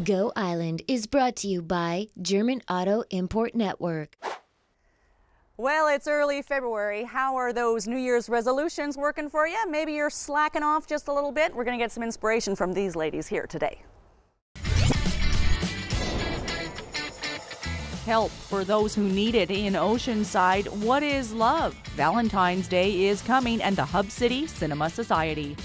Go Island is brought to you by German Auto Import Network. Well, it's early February. How are those New Year's resolutions working for you? Maybe you're slacking off just a little bit. We're going to get some inspiration from these ladies here today. Help for those who need it in Oceanside. What is love? Valentine's Day is coming, and the Hub City Cinema Society.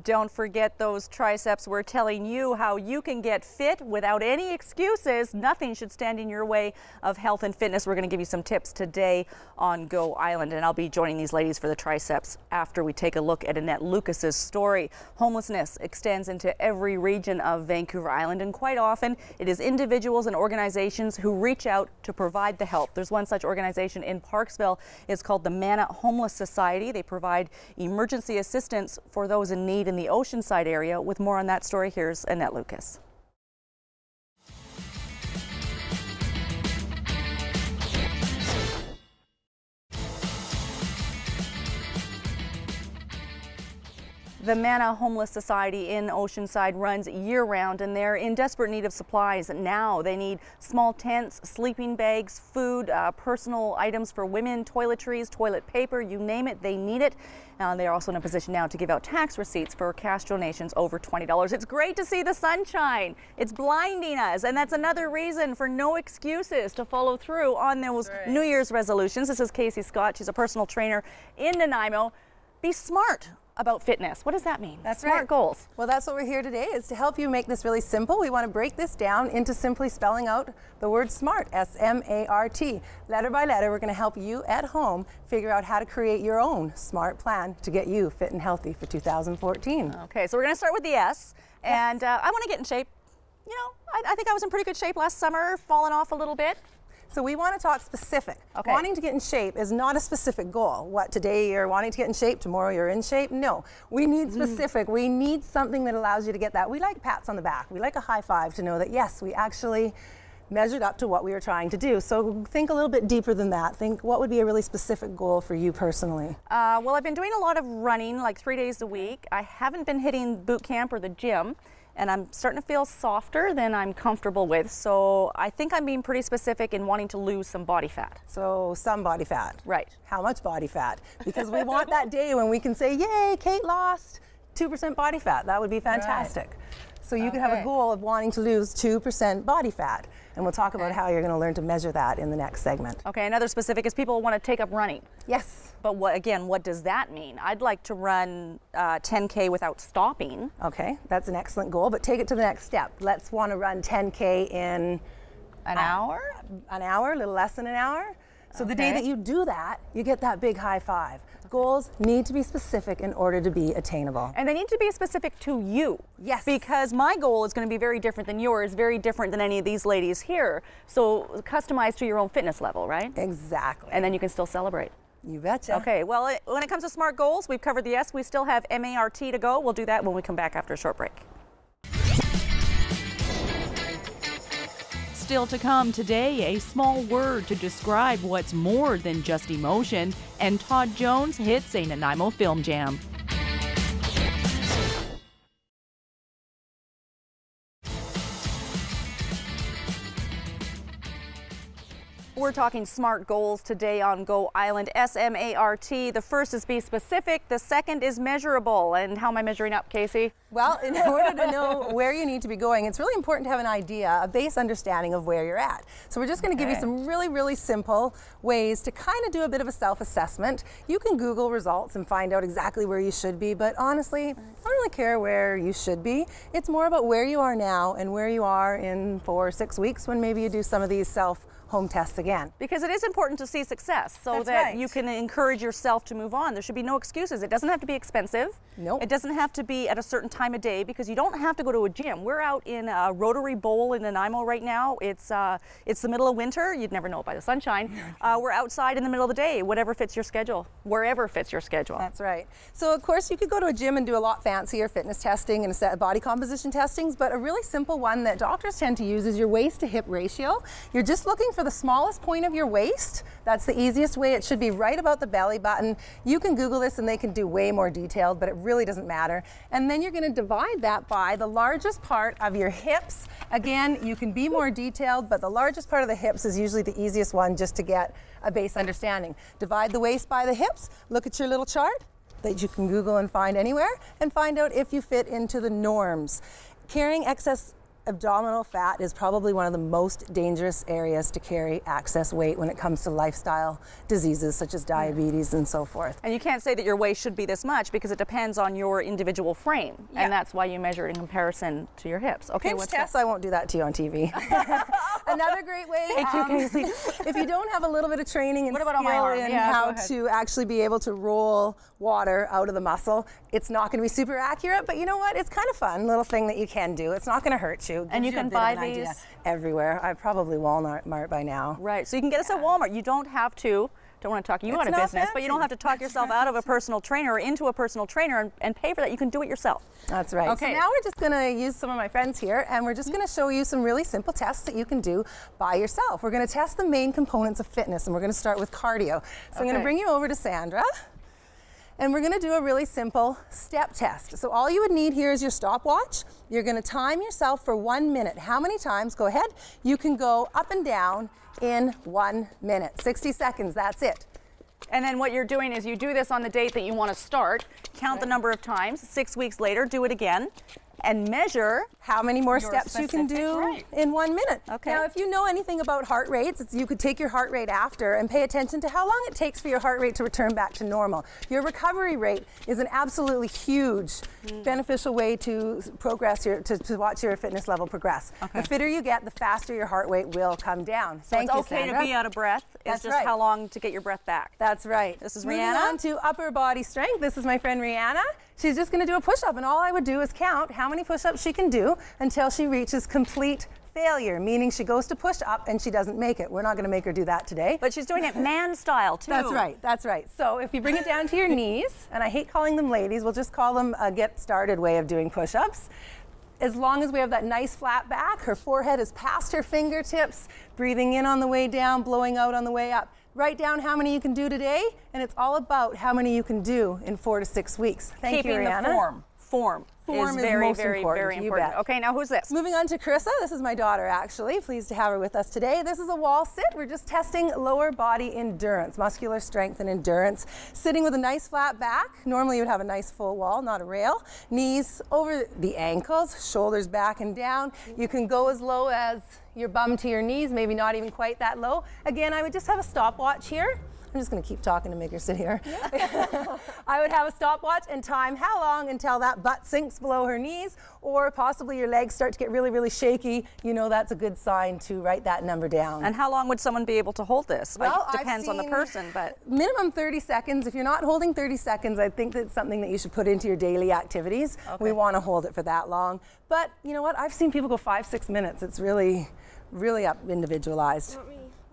Don't forget those triceps. We're telling you how you can get fit without any excuses. Nothing should stand in your way of health and fitness. We're going to give you some tips today on Go Island, and I'll be joining these ladies for the triceps after we take a look at Annette Lucas's story. Homelessness extends into every region of Vancouver Island, and quite often it is individuals and organizations who reach out to provide the help. There's one such organization in Parksville. It's called the Nanaimo-based Society. They provide emergency assistance for those in need in the Oceanside area. With more on that story, here's Annette Lucas. The Nanaimo-based Society in Oceanside runs year-round, and they're in desperate need of supplies now. They need small tents, sleeping bags, food, personal items for women, toiletries, toilet paper, you name it, they need it. They're also in a position now to give out tax receipts for cash donations over $20. It's great to see the sunshine. It's blinding us, and that's another reason for no excuses to follow through on those New Year's resolutions. This is Kasey Scott. She's a personal trainer in Nanaimo. Be smart about fitness. What does that mean? That's smart goals. Well, that's what we're here today, is to help you make this really simple. We want to break this down into simply spelling out the word SMART, S-M-A-R-T. Letter by letter, we're going to help you at home figure out how to create your own SMART plan to get you fit and healthy for 2014. Okay, so we're going to start with the S, and I want to get in shape. You know, I think I was in pretty good shape last summer, fallen off a little bit. So we want to talk specific. Okay. Wanting to get in shape is not a specific goal. What, today you're wanting to get in shape, tomorrow you're in shape? No, we need specific. We need something that allows you to get that. We like pats on the back. We like a high five to know that, yes, we actually measured up to what we were trying to do. So think a little bit deeper than that. Think, what would be a really specific goal for you personally? Well, I've been doing a lot of running, like 3 days a week. I haven't been hitting boot camp or the gym, and I'm starting to feel softer than I'm comfortable with. So I think I'm being pretty specific in wanting to lose some body fat. So some body fat. Right. How much body fat? Because we want that day when we can say, yay, Kate lost 2% body fat. That would be fantastic. Right. So you could have a goal of wanting to lose 2% body fat. And we'll talk about how you're going to learn to measure that in the next segment. Okay, another specific is people want to take up running. Yes. But what does that mean? I'd like to run 10K without stopping. Okay, that's an excellent goal, but take it to the next step. Let's want to run 10K in an hour? An hour, a little less than an hour. So the day that you do that, you get that big high five. Goals need to be specific in order to be attainable. And they need to be specific to you. Yes. Because my goal is going to be very different than yours, very different than any of these ladies here. So customized to your own fitness level, right? Exactly. And then you can still celebrate. You betcha. Okay, well, when it comes to SMART goals, we've covered the S. We still have M-A-R-T to go. We'll do that when we come back after a short break. Still to come today, a small word to describe what's more than just emotion, and Todd Jones hits a Nanaimo film jam. We're talking SMART goals today on Go Island, S-M-A-R-T. The first is be specific, the second is measurable. And how am I measuring up, Kasey? Well, in order to know where you need to be going, it's really important to have an idea, a base understanding of where you're at. So we're just going to give you some really, really simple ways to kind of do a bit of a self-assessment. You can Google results and find out exactly where you should be, but honestly, I don't really care where you should be. It's more about where you are now and where you are in 4 or 6 weeks when maybe you do some of these home tests again. Because it is important to see success so that you can encourage yourself to move on. There should be no excuses. It doesn't have to be expensive. Nope. It doesn't have to be at a certain time of day, because you don't have to go to a gym. We're out in a Rotary Bowl in Nanaimo right now. It's the middle of winter. You'd never know it by the sunshine. We're outside in the middle of the day, whatever fits your schedule, wherever fits your schedule. That's right. So of course you could go to a gym and do a lot fancier fitness testing and a set of body composition testings, but a really simple one that doctors tend to use is your waist to hip ratio. You're just looking for the smallest point of your waist. That's the easiest way. It should be right about the belly button. You can Google this and they can do way more detailed, but it really doesn't matter. And then you're going to divide that by the largest part of your hips. Again, you can be more detailed, but the largest part of the hips is usually the easiest one just to get a base understanding. Divide the waist by the hips. Look at your little chart that you can Google and find anywhere, and find out if you fit into the norms. Carrying excess abdominal fat is probably one of the most dangerous areas to carry excess weight when it comes to lifestyle diseases such as diabetes and so forth. And you can't say that your waist should be this much because it depends on your individual frame, and that's why you measure it in comparison to your hips. Okay, Pinch test, I won't do that to you on TV. Another great way, thank you, Kasey. if you don't have a little bit of training and what about on my skill arm? in Yeah, how to actually be able to roll water out of the muscle, it's not going to be super accurate, but you know what? It's kind of fun, little thing that you can do. It's not going to hurt you. And you can buy these everywhere. I probably Walmart by now. Right, so you can get us at Walmart. You don't have to. Don't want to talk you out of business, but you don't have to talk yourself out of a personal trainer or into a personal trainer and pay for that. You can do it yourself. That's right. Okay. So now we're just going to use some of my friends here, and we're just going to show you some really simple tests that you can do by yourself. We're going to test the main components of fitness, and we're going to start with cardio. So I'm going to bring you over to Sandra, and we're going to do a really simple step test. So all you would need here is your stopwatch. You're going to time yourself for 1 minute. How many times, go ahead, you can go up and down in 1 minute. 60 seconds, that's it. And then what you're doing is you do this on the date that you want to start, count the number of times, 6 weeks later, do it again, and measure how many more steps you can do in 1 minute. Okay. Now, if you know anything about heart rates, you could take your heart rate after and pay attention to how long it takes for your heart rate to return back to normal. Your recovery rate is an absolutely huge beneficial way to progress to watch your fitness level progress. The fitter you get, the faster your heart rate will come down. So it's okay to be out of breath. It's just how long to get your breath back. That's right. This is Moving Rihanna. on to upper body strength. This is my friend Rihanna. She's just going to do a push-up, and all I would do is count how many push-ups she can do until she reaches complete failure, meaning she goes to push up and she doesn't make it. We're not going to make her do that today. But she's doing it man style, too. That's right, that's right. So if you bring it down to your knees, and I hate calling them ladies, we'll just call them a get started way of doing push-ups. As long as we have that nice flat back, her forehead is past her fingertips, breathing in on the way down, blowing out on the way up. Write down how many you can do today, and it's all about how many you can do in 4 to 6 weeks. Thank you, Rihanna. Keeping the form is very, very important. Okay, now who's this? Moving on to Carissa. This is my daughter, actually. Pleased to have her with us today. This is a wall sit. We're just testing lower body endurance, muscular strength and endurance. Sitting with a nice flat back. Normally you would have a nice full wall, not a rail. Knees over the ankles, shoulders back and down. You can go as low as your bum to your knees, maybe not even quite that low. Again, I would just have a stopwatch here. I'm just going to keep talking to make her sit here. I would have a stopwatch and time how long until that butt sinks below her knees, or possibly your legs start to get really, really shaky. You know that's a good sign to write that number down. And how long would someone be able to hold this? Well, it depends on the person, but minimum 30 seconds. If you're not holding 30 seconds, I think that's something that you should put into your daily activities. We want to hold it for that long. But you know what? I've seen people go 5-6 minutes. It's really, really individualized.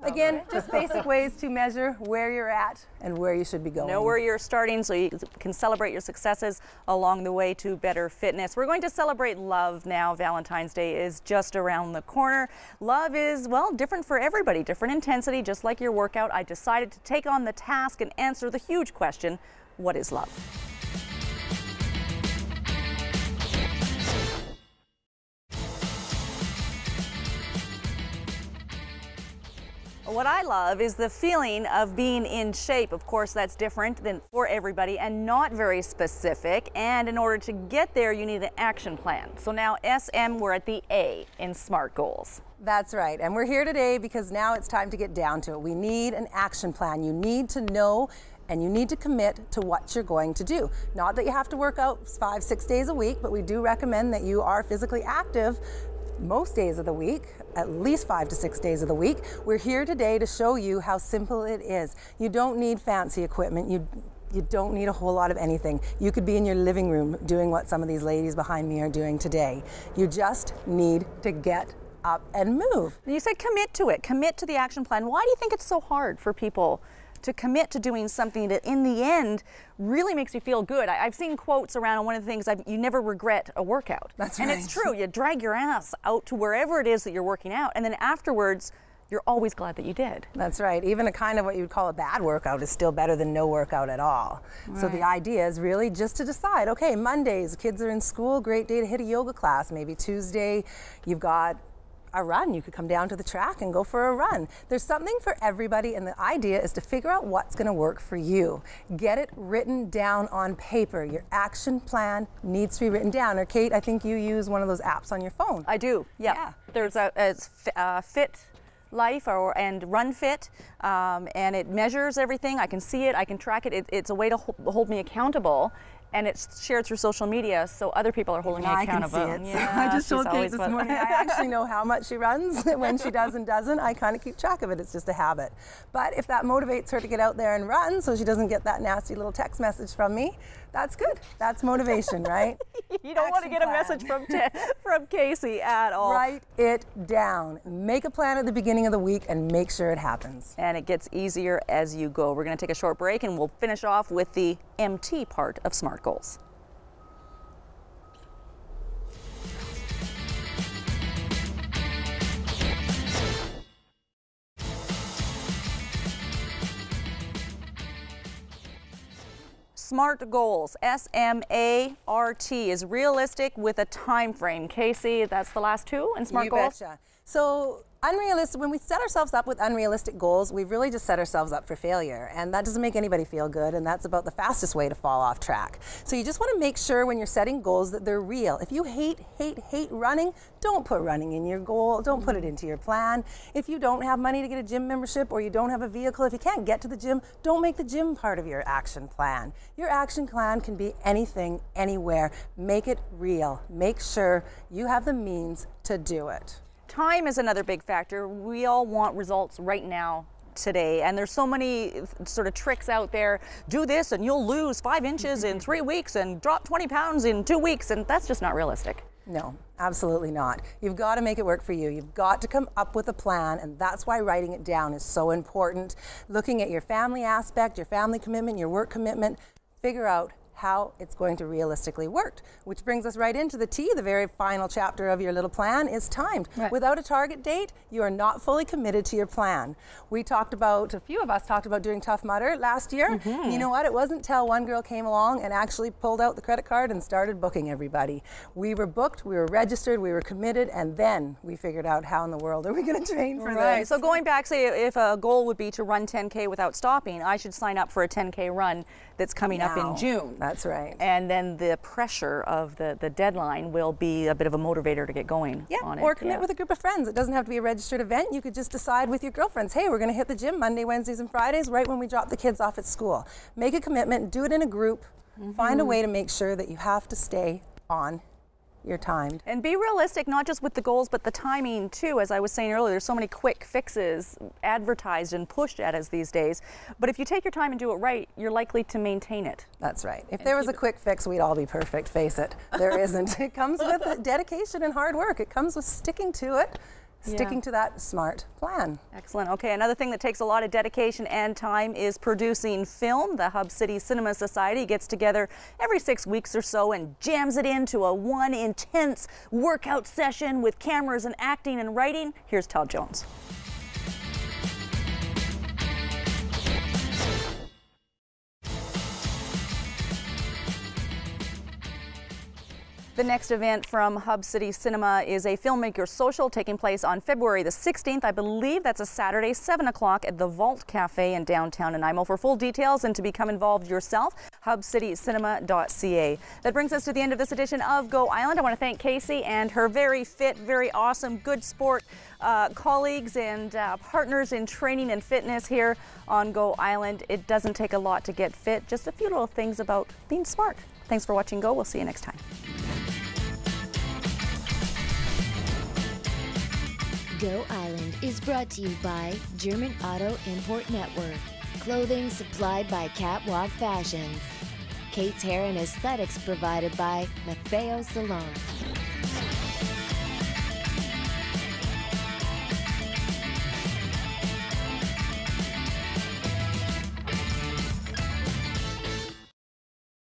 Again, just basic ways to measure where you're at and where you should be going. Know where you're starting so you can celebrate your successes along the way to better fitness. We're going to celebrate love now. Valentine's Day is just around the corner. Love is, well, different for everybody, different intensity, just like your workout. I decided to take on the task and answer the huge question, what is love? What I love is the feeling of being in shape. Of course, that's different than for everybody and not very specific. And in order to get there, you need an action plan. So now SM, we're at the A in SMART goals. That's right. And we're here today because now it's time to get down to it. We need an action plan. You need to know and you need to commit to what you're going to do. Not that you have to work out 5-6 days a week, but we do recommend that you are physically active most days of the week, at least 5 to 6 days of the week. We're here today to show you how simple it is. You don't need fancy equipment. You don't need a whole lot of anything. You could be in your living room doing what some of these ladies behind me are doing today. You just need to get up and move. You said commit to it, commit to the action plan. Why do you think it's so hard for people to commit to doing something that in the end really makes you feel good? I've seen quotes around, and one of the things, you never regret a workout. That's right. And it's true, you drag your ass out to wherever it is that you're working out, and then afterwards, you're always glad that you did. That's right. Even a kind of what you would call a bad workout is still better than no workout at all. Right. So the idea is really just to decide, okay, Mondays, kids are in school, great day to hit a yoga class. Maybe Tuesday, you've got a run. You could come down to the track and go for a run. There's something for everybody, and the idea is to figure out what's going to work for you. Get it written down on paper. Your action plan needs to be written down. Or Kate, I think you use one of those apps on your phone. I do, yeah. There's a Fit Life and Run Fit, and it measures everything. I can see it, I can track it. It's a way to hold me accountable. And it's shared through social media, so other people are holding me accountable. I can see it. Yeah, I just told Kate this morning I actually know how much she runs. When she does and doesn't, I kind of keep track of it. It's just a habit. But if that motivates her to get out there and run so she doesn't get that nasty little text message from me, that's good. That's motivation, right? You don't want to get a message from Kasey at all. Write it down. Make a plan at the beginning of the week and make sure it happens. And it gets easier as you go. We're going to take a short break and we'll finish off with the MT part of SMART goals. SMART goals, S-M-A-R-T, is realistic with a time frame. Kasey, that's the last two in SMART goals? You betcha. So unrealistic, when we set ourselves up with unrealistic goals, we've really just set ourselves up for failure, and that doesn't make anybody feel good, and that's about the fastest way to fall off track. So you just want to make sure when you're setting goals that they're real. If you hate running, don't put running in your goal. Don't put it into your plan. If you don't have money to get a gym membership or you don't have a vehicle, if you can't get to the gym, don't make the gym part of your action plan. Your action plan can be anything, anywhere. Make it real. Make sure you have the means to do it. Time is another big factor. We all want results right now, today, and there's so many sort of tricks out there. Do this and you'll lose 5 inches in 3 weeks and drop 20 pounds in 2 weeks, and that's just not realistic. No, absolutely not. You've got to make it work for you. You've got to come up with a plan, and that's why writing it down is so important. Looking at your family aspect, your family commitment, your work commitment, figure out how it's going to realistically work. Which brings us right into the T. The very final chapter of your little plan is timed. Right. Without a target date, you are not fully committed to your plan. We talked about, a few of us talked about doing Tough Mudder last year. You know what? It wasn't until one girl came along and actually pulled out the credit card and started booking everybody. We were booked, we were registered, we were committed, and then we figured out how in the world are we going to train for this. So going back, say if a goal would be to run 10K without stopping, I should sign up for a 10K run that's coming up in June. That's right. And then the pressure of the deadline will be a bit of a motivator to get going on it. Or commit with a group of friends. It doesn't have to be a registered event. You could just decide with your girlfriends, hey, we're going to hit the gym Monday, Wednesdays, and Fridays right when we drop the kids off at school. Make a commitment, do it in a group, find a way to make sure that you have to stay on your timed. And be realistic, not just with the goals, but the timing too. As I was saying earlier, there's so many quick fixes advertised and pushed at us these days. But if you take your time and do it right, you're likely to maintain it. That's right. If there was a quick fix, we'd all be perfect, face it. There isn't. It comes with dedication and hard work. It comes with sticking to it. Sticking to that SMART plan. Excellent. Okay, another thing that takes a lot of dedication and time is producing film. The Hub City Cinema Society gets together every 6 weeks or so and jams it into one intense workout session with cameras and acting and writing. Here's Todd Jones. The next event from Hub City Cinema is a filmmaker social taking place on February the 16th. I believe that's a Saturday, 7 o'clock at the Vault Cafe in downtown Nanaimo. For full details and to become involved yourself, hubcitycinema.ca. That brings us to the end of this edition of Go Island. I want to thank Kasey and her very fit, very awesome, good sport colleagues and partners in training and fitness here on Go Island. It doesn't take a lot to get fit, just a few little things about being smart. Thanks for watching Go. We'll see you next time. Go Island is brought to you by German Auto Import Network. Clothing supplied by Catwalk Fashions. Kate's Hair and Aesthetics provided by Maffeo Salon.